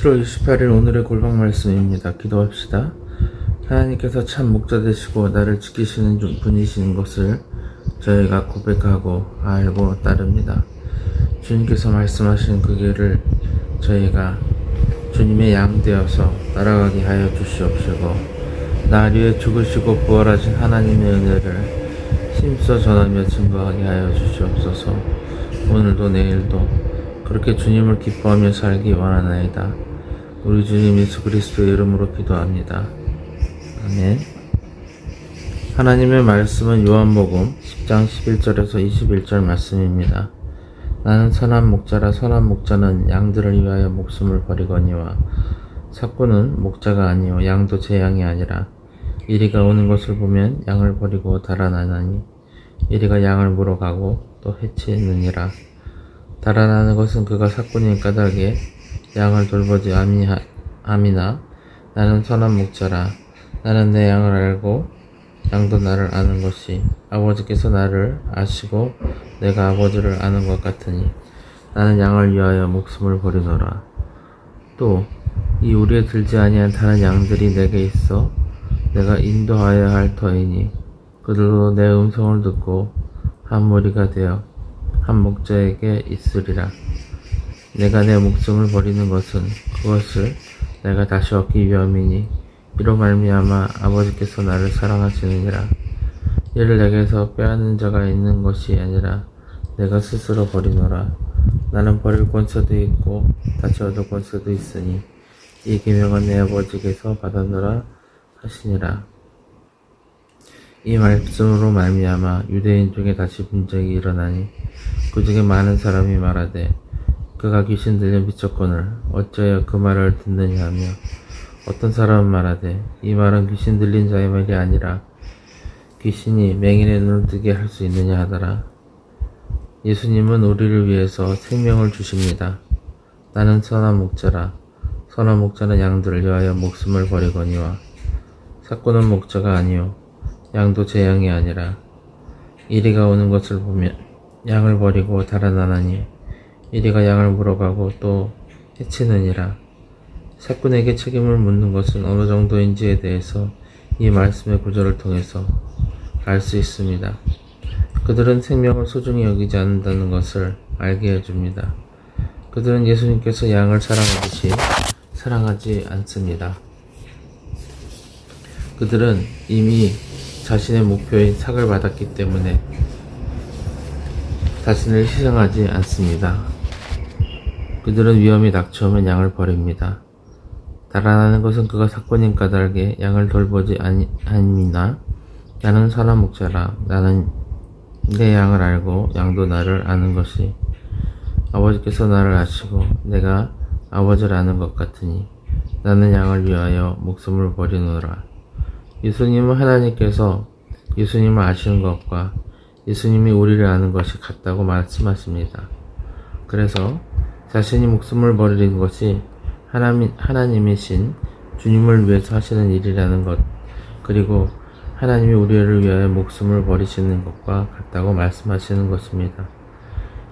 7월 28일 오늘의 골방 말씀입니다. 기도합시다. 하나님께서 참 목자 되시고 나를 지키시는 분이신 것을 저희가 고백하고 알고 따릅니다. 주님께서 말씀하신 그 길을 저희가 주님의 양 되어서 따라가게 하여 주시옵시고 날 위해 죽으시고 부활하신 하나님의 은혜를 힘써 전하며 증거하게 하여 주시옵소서. 오늘도 내일도 그렇게 주님을 기뻐하며 살기 원하나이다. 우리 주님 예수 그리스도의 이름으로 기도합니다. 아멘. 하나님의 말씀은 요한복음 10장 11절에서 21절 말씀입니다. 나는 선한 목자라 선한 목자는 양들을 위하여 목숨을 버리거니와 삭구는 목자가 아니요 양도 제 양이 아니라 이리가 오는 것을 보면 양을 버리고 달아나나니 이리가 양을 물어가고 또 해치느니라. 달아나는 것은 그가 삭구니 까닭에 양을 돌보지 아미나 나는 선한 목자라. 나는 내 양을 알고 양도 나를 아는 것이 아버지께서 나를 아시고 내가 아버지를 아는 것 같으니 나는 양을 위하여 목숨을 버리노라. 또 이 우리에 들지 아니한 다른 양들이 내게 있어 내가 인도하여야 할 터이니 그들도 내 음성을 듣고 한 무리가 되어 한 목자에게 있으리라. 내가 내 목숨을 버리는 것은 그것을 내가 다시 얻기 위함이니 이로 말미암아 아버지께서 나를 사랑하시느니라. 이를 내게서 빼앗는 자가 있는 것이 아니라 내가 스스로 버리노라. 나는 버릴 권세도 있고 다시 얻을 권세도 있으니 이 계명은 내 아버지께서 받았노라 하시니라. 이 말씀으로 말미암아 유대인 중에 다시 분쟁이 일어나니 그 중에 많은 사람이 말하되 그가 귀신 들려 미쳤거늘 어찌하여 그 말을 듣느냐 하며 어떤 사람은 말하되 이 말은 귀신 들린 자의 말이 아니라 귀신이 맹인의 눈을 뜨게 할 수 있느냐 하더라. 예수님은 우리를 위해서 생명을 주십니다. 나는 선한 목자라. 선한 목자는 양들을 위하여 목숨을 버리거니와 삭구는 목자가 아니요 양도 제 양이 아니라 이리가 오는 것을 보면 양을 버리고 달아나나니 이리가 양을 물어가고 또 해치느니라. 삭군에게 책임을 묻는 것은 어느 정도인지에 대해서 이 말씀의 구절을 통해서 알 수 있습니다. 그들은 생명을 소중히 여기지 않는다는 것을 알게 해줍니다. 그들은 예수님께서 양을 사랑하듯이 사랑하지 않습니다. 그들은 이미 자신의 목표인 삭을 받았기 때문에 자신을 희생하지 않습니다. 그들은 위험이 닥쳐오면 양을 버립니다. 달아나는 것은 그가 삭군인 까닭에 양을 돌보지 아니나 나는 선한 목자라. 나는 내 양을 알고 양도 나를 아는 것이 아버지께서 나를 아시고 내가 아버지를 아는 것 같으니 나는 양을 위하여 목숨을 버리노라. 예수님은 하나님께서 예수님을 아시는 것과 예수님이 우리를 아는 것이 같다고 말씀하십니다. 그래서 자신이 목숨을 버리는 것이 하나님이신 주님을 위해서 하시는 일이라는 것, 그리고 하나님이 우리를 위하여 목숨을 버리시는 것과 같다고 말씀하시는 것입니다.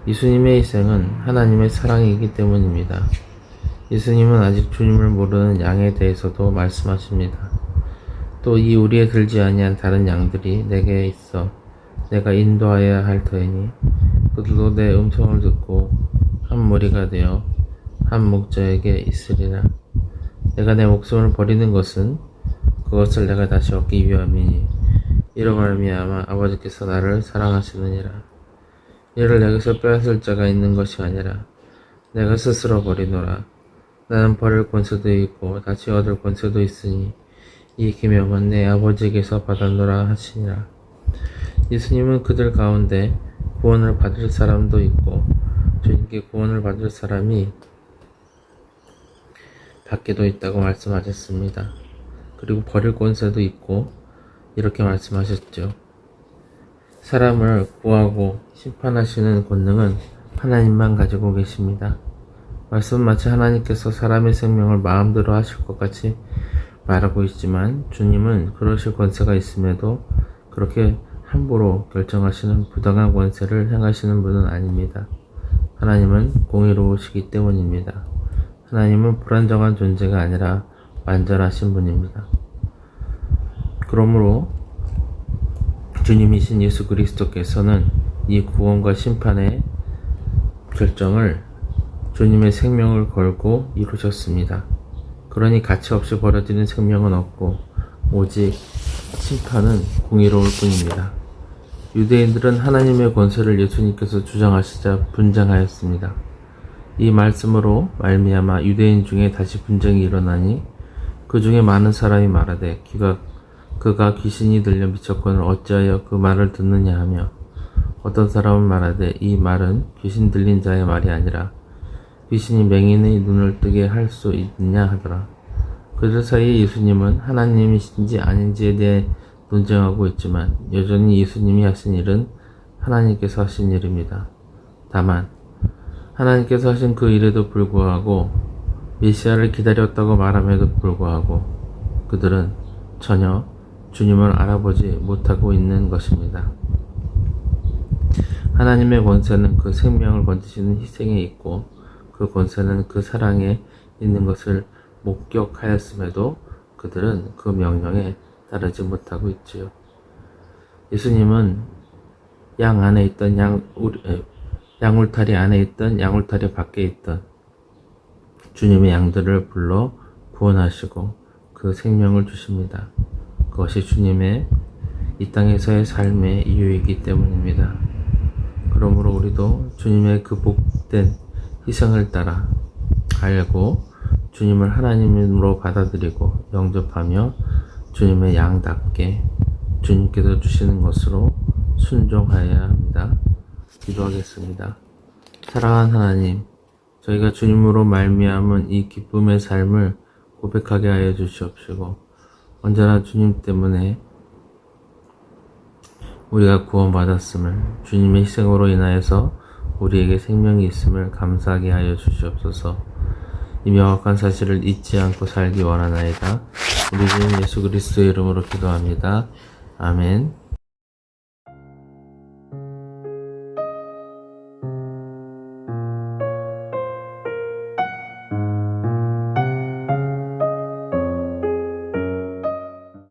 예수님의 희생은 하나님의 사랑이기 때문입니다. 예수님은 아직 주님을 모르는 양에 대해서도 말씀하십니다. 또 이 우리에 들지 아니한 다른 양들이 내게 있어 내가 인도하여야 할 터이니 그들도 내 음성을 듣고 한 무리가 되어 한 목자에게 있으리라. 내가 내 목숨을 버리는 것은 그것을 내가 다시 얻기 위함이니 이로 말미암아 아버지께서 나를 사랑하시느니라. 이를 내게서 빼앗을 자가 있는 것이 아니라 내가 스스로 버리노라. 나는 버릴 권세도 있고 다시 얻을 권세도 있으니 이 계명은 내 아버지께서 받았노라 하시니라. 예수님은 그들 가운데 구원을 받을 사람도 있고 주님께 구원을 받을 사람이 밖에도 있다고 말씀하셨습니다. 그리고 버릴 권세도 있고 이렇게 말씀하셨죠. 사람을 구하고 심판하시는 권능은 하나님만 가지고 계십니다. 말씀은 마치 하나님께서 사람의 생명을 마음대로 하실 것 같이 말하고 있지만 주님은 그러실 권세가 있음에도 그렇게 함부로 결정하시는 부당한 권세를 행하시는 분은 아닙니다. 하나님은 공의로우시기 때문입니다. 하나님은 불안정한 존재가 아니라 완전하신 분입니다. 그러므로 주님이신 예수 그리스도께서는 이 구원과 심판의 결정을 주님의 생명을 걸고 이루셨습니다. 그러니 가치없이 버려지는 생명은 없고 오직 심판은 공의로울 뿐입니다. 유대인들은 하나님의 권세를 예수님께서 주장하시자 분쟁하였습니다. 이 말씀으로 말미암아 유대인 중에 다시 분쟁이 일어나니 그 중에 많은 사람이 말하되 그가 귀신이 들려 미쳤거늘 어찌하여 그 말을 듣느냐 하며 어떤 사람은 말하되 이 말은 귀신 들린 자의 말이 아니라 귀신이 맹인의 눈을 뜨게 할 수 있느냐 하더라. 그들 사이에 예수님은 하나님이신지 아닌지에 대해 논쟁하고 있지만 여전히 예수님이 하신 일은 하나님께서 하신 일입니다. 다만 하나님께서 하신 그 일에도 불구하고 메시아를 기다렸다고 말함에도 불구하고 그들은 전혀 주님을 알아보지 못하고 있는 것입니다. 하나님의 권세는 그 생명을 건지시는 희생에 있고 그 권세는 그 사랑에 있는 것을 목격하였음에도 그들은 그 명령에 따르지 못하고 있지요. 예수님은 양 안에 있던 양울타리 안에 있던 양울타리 밖에 있던 주님의 양들을 불러 구원하시고 그 생명을 주십니다. 그것이 주님의 이 땅에서의 삶의 이유이기 때문입니다. 그러므로 우리도 주님의 그 복된 희생을 따라 알고 주님을 하나님으로 받아들이고 영접하며 주님의 양답게 주님께서 주시는 것으로 순종하여야 합니다. 기도하겠습니다. 사랑하는 하나님, 저희가 주님으로 말미암은 이 기쁨의 삶을 고백하게 하여 주시옵시고 언제나 주님 때문에 우리가 구원받았음을 주님의 희생으로 인하여서 우리에게 생명이 있음을 감사하게 하여 주시옵소서. 이 명확한 사실을 잊지 않고 살기 원하나이다. 우리 주 예수 그리스도의 이름으로 기도합니다. 아멘.